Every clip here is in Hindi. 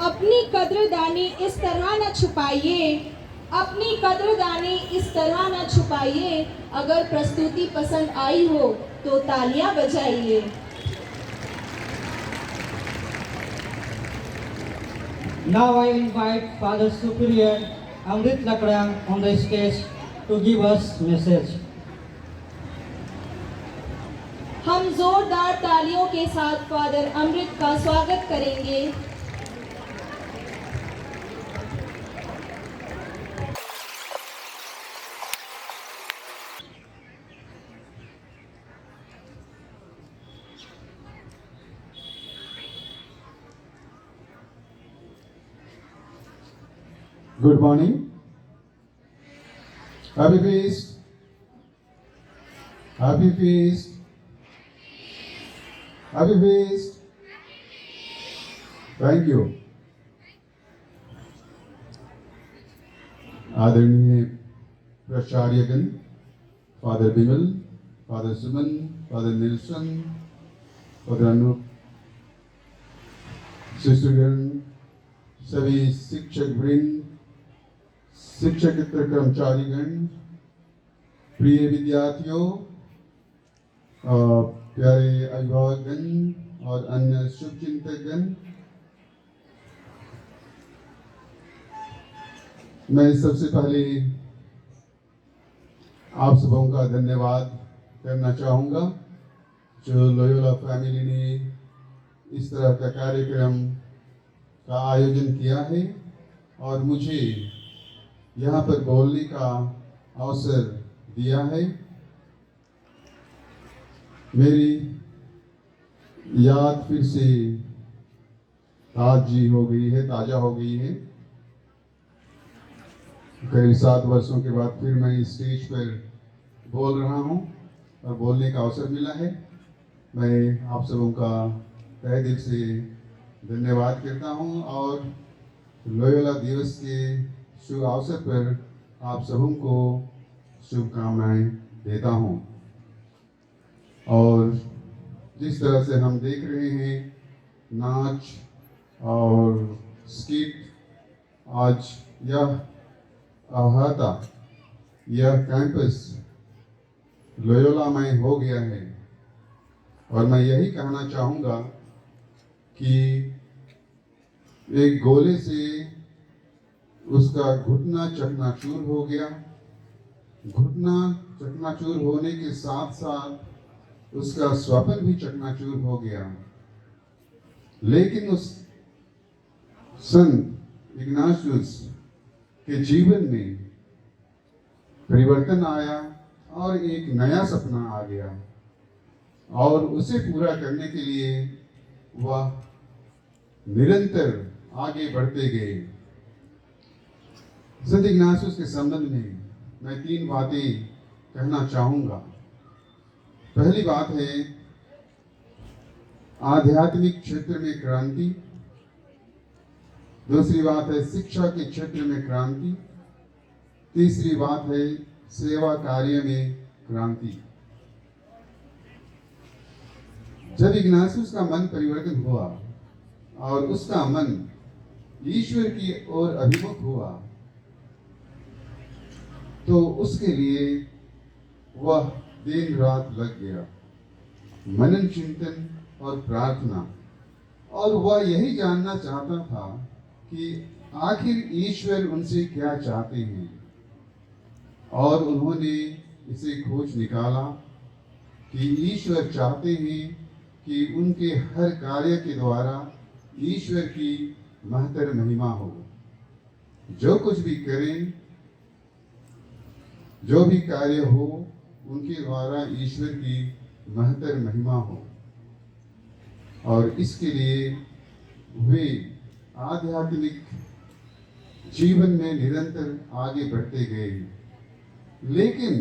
अपनी कद्रदानी इस तरह न छुपाइए, अपनी कद्रदानी इस तरह न छुपाइए। अगर प्रस्तुति पसंद आई हो तो तालियां बजाइए। Now I invite Father Superior Amrit Lakrang on the stage to give us message. हम जोरदार तालियों के साथ फादर अमृत का स्वागत करेंगे। Good morning. Happy feast. Happy feast. Happy feast. Thank you. आदरणीय प्राचार्यगण, फादर बिमल, फादर सुमन, फादर निल्सन, फादर अनूप, शिष्यगण, सभी शिक्षक वृंद, शिक्षकेतर कर्मचारीगण, प्रिय विद्यार्थियों, प्यारे अभिभावकगण और अन्य शुभचिंतकगण, मैं सबसे पहले आप सबों का धन्यवाद करना चाहूँगा जो लोयोला फैमिली ने इस तरह का कार्यक्रम का आयोजन किया है और मुझे यहाँ पर बोलने का अवसर दिया है। मेरी याद फिर से ताज़ा हो गई है। करीब 7 वर्षों के बाद फिर मैं इस स्टेज पर बोल रहा हूँ और बोलने का अवसर मिला है। मैं आप सबों का तहे दिल से धन्यवाद करता हूँ और लोयोला दिवस के शुभ अवसर पर आप सबों को शुभकामनाएं देता हूँ। और जिस तरह से हम देख रहे हैं नाच और स्किट, आज यह अहाता, यह कैंपस लोयोला में हो गया है और मैं यही कहना चाहूँगा कि एक गोले से उसका घुटना चकनाचूर हो गया। घुटना चकनाचूर होने के साथ साथ उसका स्वप्न भी चकनाचूर हो गया, लेकिन उस संत इग्नाशियस के जीवन में परिवर्तन आया और एक नया सपना आ गया और उसे पूरा करने के लिए वह निरंतर आगे बढ़ते गए। संत इग्नाशियस के संबंध में मैं 3 बातें कहना चाहूँगा। पहली बात है आध्यात्मिक क्षेत्र में क्रांति, दूसरी बात है शिक्षा के क्षेत्र में क्रांति, तीसरी बात है सेवा कार्य में क्रांति। जब इग्नाशियस का मन परिवर्तन हुआ और उसका मन ईश्वर की ओर अभिमुख हुआ तो उसके लिए वह दिन रात लग गया, मनन चिंतन और प्रार्थना, और वह यही जानना चाहता था कि आखिर ईश्वर उनसे क्या चाहते हैं। और उन्होंने इसे खोज निकाला कि ईश्वर चाहते हैं कि उनके हर कार्य के द्वारा ईश्वर की महत्तर महिमा हो। जो कुछ भी करें, जो भी कार्य हो, उनके द्वारा ईश्वर की महत्तर महिमा हो। और इसके लिए वे आध्यात्मिक जीवन में निरंतर आगे बढ़ते गए। लेकिन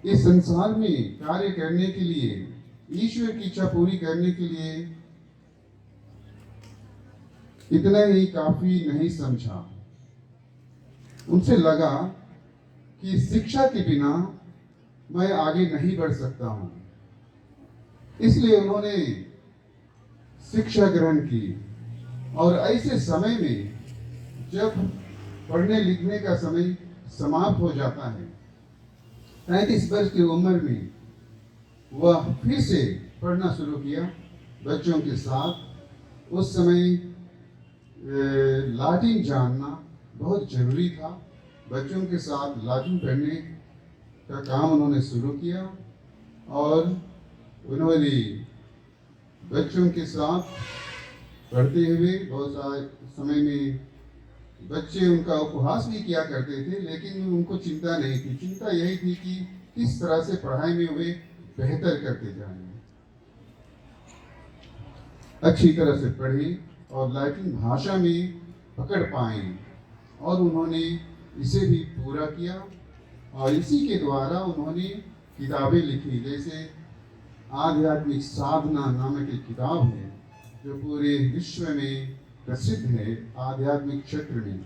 इस संसार में कार्य करने के लिए, ईश्वर की इच्छा पूरी करने के लिए इतना ही काफी नहीं समझा। उनसे लगा कि शिक्षा के बिना मैं आगे नहीं बढ़ सकता हूं। इसलिए उन्होंने शिक्षा ग्रहण की और ऐसे समय में जब पढ़ने लिखने का समय समाप्त हो जाता है, 35 वर्ष की उम्र में वह फिर से पढ़ना शुरू किया बच्चों के साथ। उस समय लाटिन जानना बहुत जरूरी था। बच्चों के साथ लाटिन पढ़ने का काम उन्होंने शुरू किया और उन्होंने बच्चों के साथ पढ़ते हुए बहुत सारे समय में बच्चे उनका उपहास भी किया करते थे, लेकिन उनको चिंता नहीं थी। चिंता यही थी कि किस तरह से पढ़ाई में वे बेहतर करते जाएंगे, अच्छी तरह से पढ़े और लैटिन भाषा में पकड़ पाए। और उन्होंने इसे भी पूरा किया और इसी के द्वारा उन्होंने किताबें लिखी, जैसे आध्यात्मिक साधना नामक एक किताब है जो पूरे विश्व में प्रसिद्ध है। आध्यात्मिक क्षेत्र में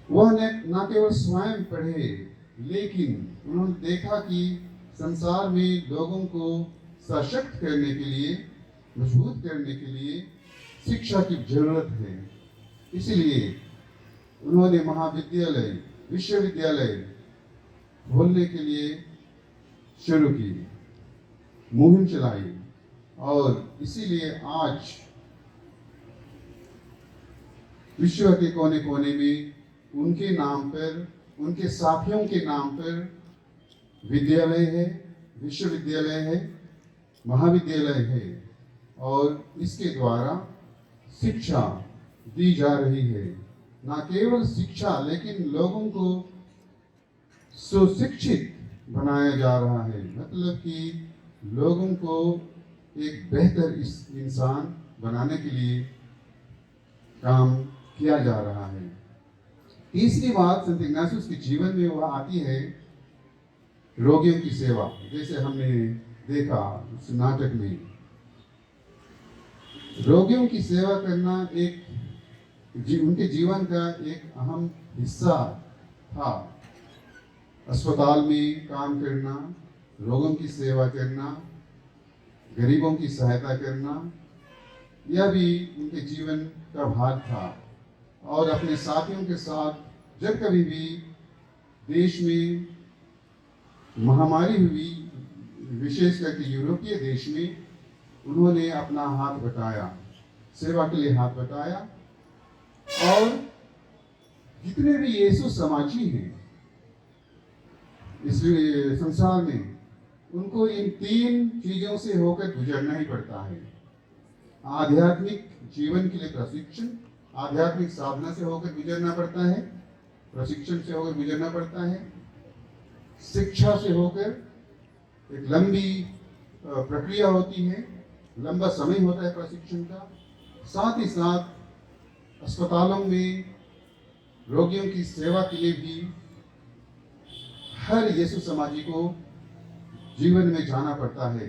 वह न केवल स्वयं पढ़े, लेकिन उन्होंने देखा कि संसार में लोगों को सशक्त करने के लिए, मजबूत करने के लिए शिक्षा की जरूरत है। इसलिए उन्होंने महाविद्यालय, विश्वविद्यालय खोलने के लिए शुरू की, मुहिम चलाई और इसीलिए आज विश्व के कोने कोने में उनके नाम पर, उनके साथियों के नाम पर विद्यालय है, विश्वविद्यालय है, महाविद्यालय है और इसके द्वारा शिक्षा दी जा रही है। न केवल शिक्षा, लेकिन लोगों को सुशिक्षित बनाया जा रहा है। मतलब कि लोगों को एक बेहतर इंसान बनाने के लिए काम किया जा रहा है। तीसरी बात संत इग्नाशियस के जीवन में वह आती है रोगियों की सेवा। जैसे हमने देखा उस नाटक में, रोगियों की सेवा करना उनके जीवन का एक अहम हिस्सा था। अस्पताल में काम करना, लोगों की सेवा करना, गरीबों की सहायता करना, यह भी उनके जीवन का भाग था। और अपने साथियों के साथ जब कभी भी देश में महामारी हुई, विशेष करके यूरोपीय देश में, उन्होंने अपना हाथ बटाया, सेवा के लिए हाथ बटाया। और जितने भी यीशु समाजी हैं इस संसार में, उनको इन 3 चीजों से होकर गुजरना ही पड़ता है। आध्यात्मिक जीवन के लिए प्रशिक्षण, आध्यात्मिक साधना से होकर गुजरना पड़ता है, प्रशिक्षण से होकर गुजरना पड़ता है, शिक्षा से होकर एक लंबी प्रक्रिया होती है, लंबा समय होता है प्रशिक्षण का। साथ ही साथ अस्पतालों में रोगियों की सेवा के लिए भी हर यीशु समाजी को जीवन में जाना पड़ता है।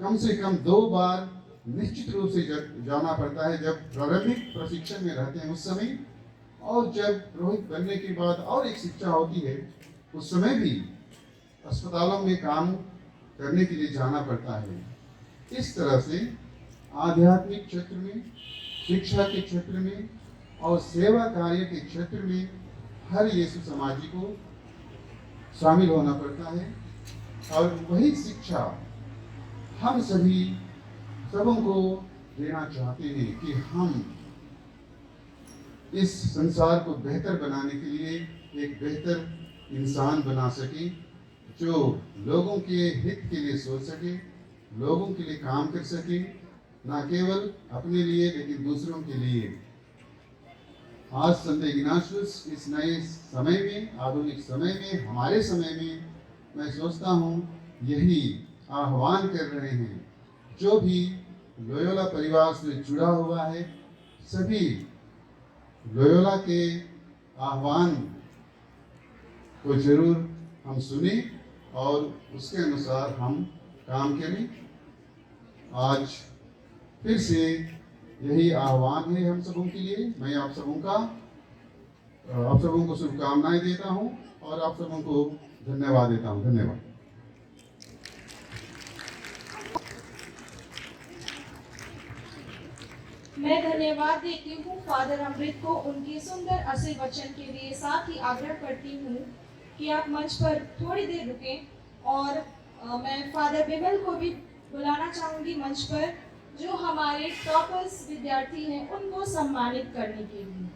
कम से कम 2 बार निश्चित रूप से जाना पड़ता है, जब प्रारंभिक प्रशिक्षण में रहते हैं उस समय, और जब पुरोहित बनने के बाद और एक शिक्षा होती है, उस समय भी अस्पतालों में काम करने के लिए जाना पड़ता है। इस तरह से आध्यात्मिक क्षेत्र में, शिक्षा के क्षेत्र में और सेवा कार्य के क्षेत्र में हर यीशु समाजी को शामिल होना पड़ता है। और वही शिक्षा हम सबों को देना चाहते हैं कि हम इस संसार को बेहतर बनाने के लिए एक बेहतर इंसान बना सकें, जो लोगों के हित के लिए सोच सके, लोगों के लिए काम कर सके, ना केवल अपने लिए लेकिन दूसरों के लिए। आज संत इग्नाशियस इस नए समय में, आधुनिक समय में, हमारे समय में, मैं सोचता हूँ यही आह्वान कर रहे हैं। जो भी लोयोला परिवार से जुड़ा हुआ है, सभी लोयोला के आह्वान को जरूर हम सुने और उसके अनुसार हम काम करें। आज फिर से यही आह्वान है हम सबों के लिए। मैं आप सबों को शुभकामनाएं देता हूं और आप सबों को धन्यवाद देता हूं। धन्यवाद। मैं धन्यवाद देती हूँ फादर अमृत को उनके सुंदर आशीर्वचन के लिए। साथ ही आग्रह करती हूँ कि आप मंच पर थोड़ी देर रुकें और मैं फादर बिमल को भी बुलाना चाहूँगी मंच पर, जो हमारे टॉपर्स विद्यार्थी हैं उनको सम्मानित करने के लिए।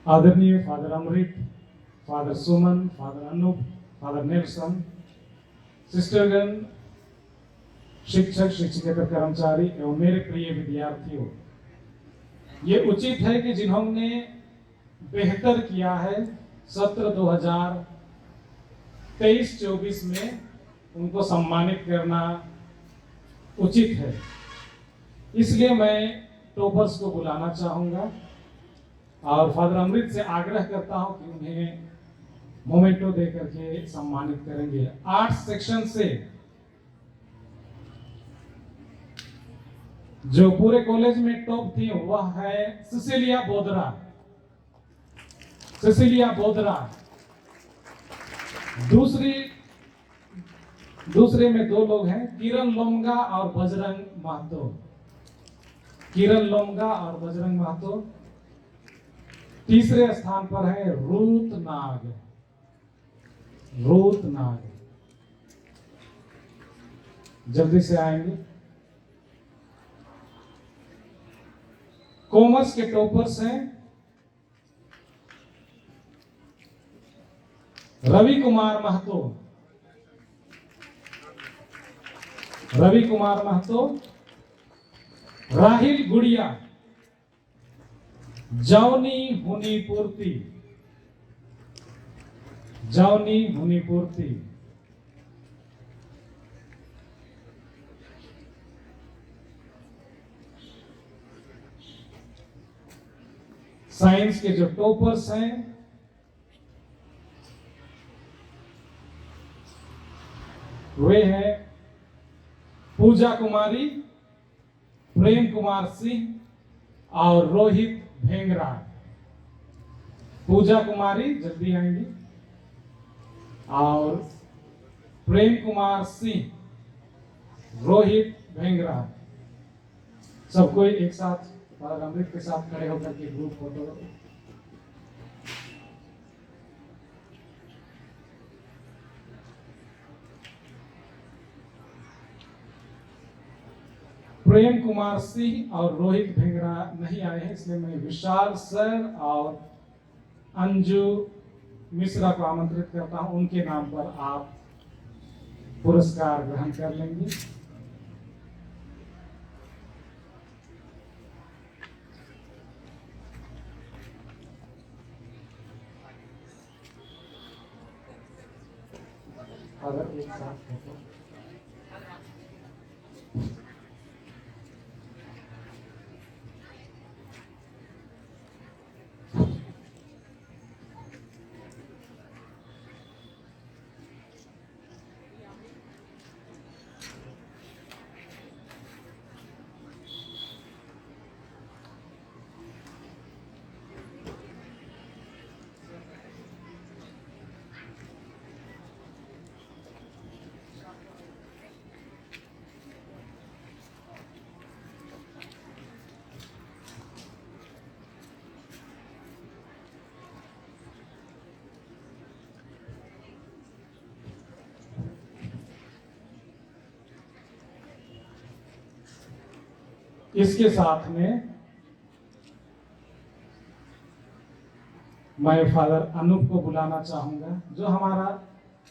आदरणीय फादर अमृत, फादर सुमन, फादर अनूप, फादर नेल्सन, सिस्टरगण, शिक्षक, शिक्षकेतर कर्मचारी एवं मेरे प्रिय विद्यार्थियों, ये उचित है कि जिन्होंने बेहतर किया है सत्र 2023-24 में उनको सम्मानित करना उचित है। इसलिए मैं टॉपर्स को बुलाना चाहूँगा और फादर अमृत से आग्रह करता हूँ कि उन्हें मोमेंटो दे करके सम्मानित करेंगे। आर्ट्स सेक्शन से जो पूरे कॉलेज में टॉप थी वह है सिसिलिया बोदरा। सिसिलिया बोदरा। दूसरे में दो लोग हैं, किरण लोमगा और बजरंग महतो। किरण लोमगा और बजरंग महतो। तीसरे स्थान पर है रूत नाग। रूत नाग जल्दी से आएंगे। कॉमर्स के टॉपर्स हैं रवि कुमार महतो। रवि कुमार महतो, राहिल गुड़िया, जौनी हुनीपूर्ति। जौनी हुनीपूर्ति। साइंस के जो टॉपर्स हैं वे हैं पूजा कुमारी, प्रेम कुमार सिंह और रोहित भेंगरा। पूजा कुमारी जल्दी आएंगी और प्रेम कुमार सिंह, रोहित भेंगरा। सबको एक साथ फादर अमृत के साथ खड़े होकर के ग्रुप फोटो। प्रेम कुमार सिंह और रोहित भेंगरा नहीं आए हैं, इसलिए मैं विशाल सर और अंजू मिश्रा को आमंत्रित करता हूं। उनके नाम पर आप पुरस्कार ग्रहण कर लेंगे। अगर एक साथ फोटो। इसके साथ में मैं फादर अनूप को बुलाना चाहूंगा, जो हमारा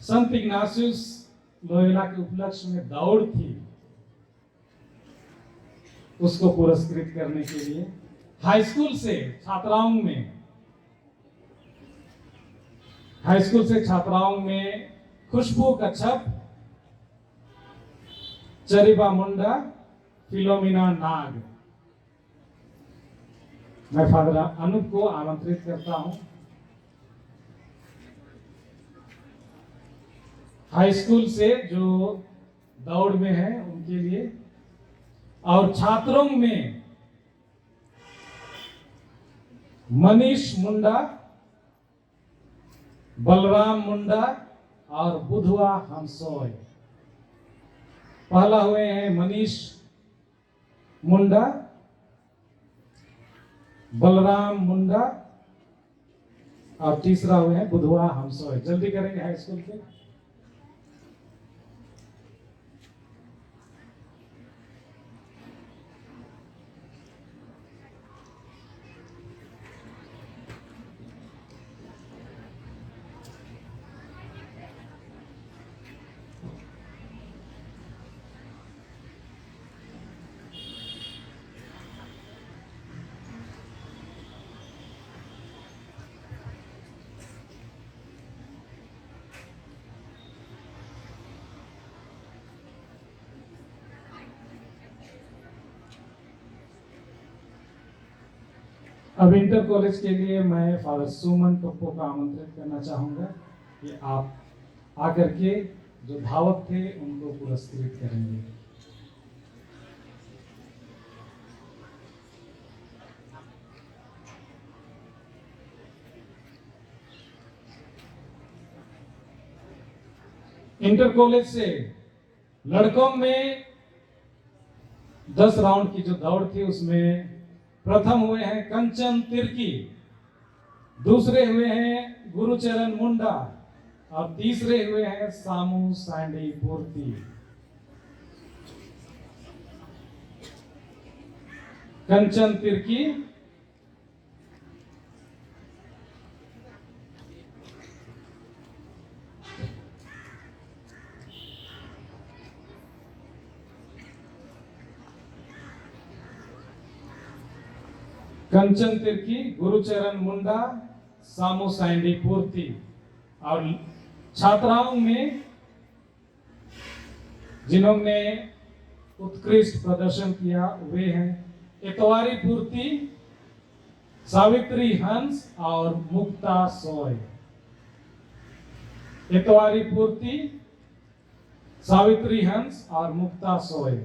संत इग्नासियस लोयोला के उपलक्ष्य में दौड़ थी उसको पुरस्कृत करने के लिए। हाई स्कूल से छात्राओं में खुशबू कच्छप, चरिबा मुंडा, फिलोमिना नाग। मैं फादर अनूप को आमंत्रित करता हूं। हाई स्कूल से जो दौड़ में है उनके लिए, और छात्रों में मनीष मुंडा, बलराम मुंडा और बुधवा हमसोय। पहला हुए हैं मनीष मुंडा, बलराम मुंडा और तीसरा हुए हैं बुधवा हमसोय। जल्दी करेंगे हाई स्कूल के। अब इंटर कॉलेज के लिए मैं फादर सुमन टोप्पो को आमंत्रित करना चाहूंगा कि आप आकर के जो धावक थे उनको पुरस्कृत करेंगे। इंटर कॉलेज से लड़कों में 10 राउंड की जो दौड़ थी उसमें प्रथम हुए हैं कंचन तिर्की, दूसरे हुए हैं गुरुचरण मुंडा और तीसरे हुए हैं सामू सांडी पूर्ति। कंचन तिर्की, कंचन तिर्की, गुरुचरण मुंडा, सामू सांडी पूर्ति। और छात्राओं में जिन्होंने उत्कृष्ट प्रदर्शन किया वे हैं इतवारी पूर्ति, सावित्री हंस और मुक्ता सोय। इतवारी पूर्ति, सावित्री हंस और मुक्ता सोय।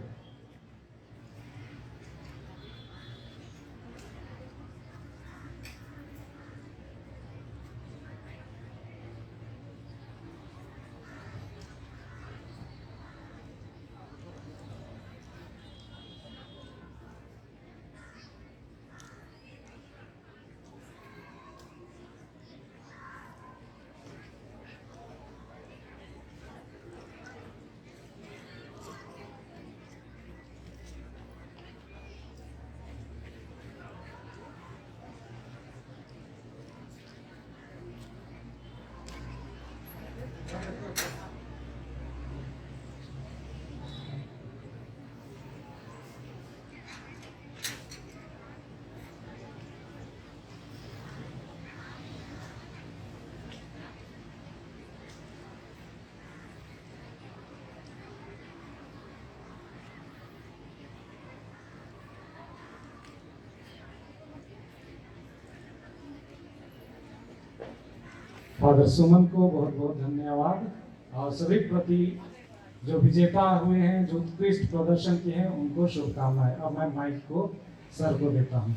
फादर सुमन को बहुत बहुत धन्यवाद और सभी प्रति जो विजेता हुए हैं, जो उत्कृष्ट प्रदर्शन किए हैं, उनको शुभकामनाएं। अब मैं माइक को सर को देता हूं।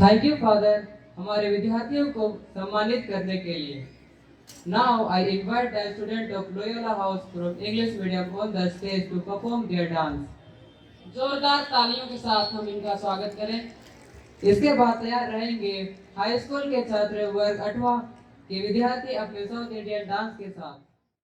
थैंक यू फादर, हमारे विद्यार्थियों को सम्मानित करने के लिए। Now I invite the student of Loyola house from English medium on the stage to perform their dance. जोरदार तालियों के साथ हम इनका स्वागत करें। इसके बाद तैयार रहेंगे हाई स्कूल के छात्र वर्ग 8वां के विद्यार्थी अपने साउथ इंडियन डांस के साथ।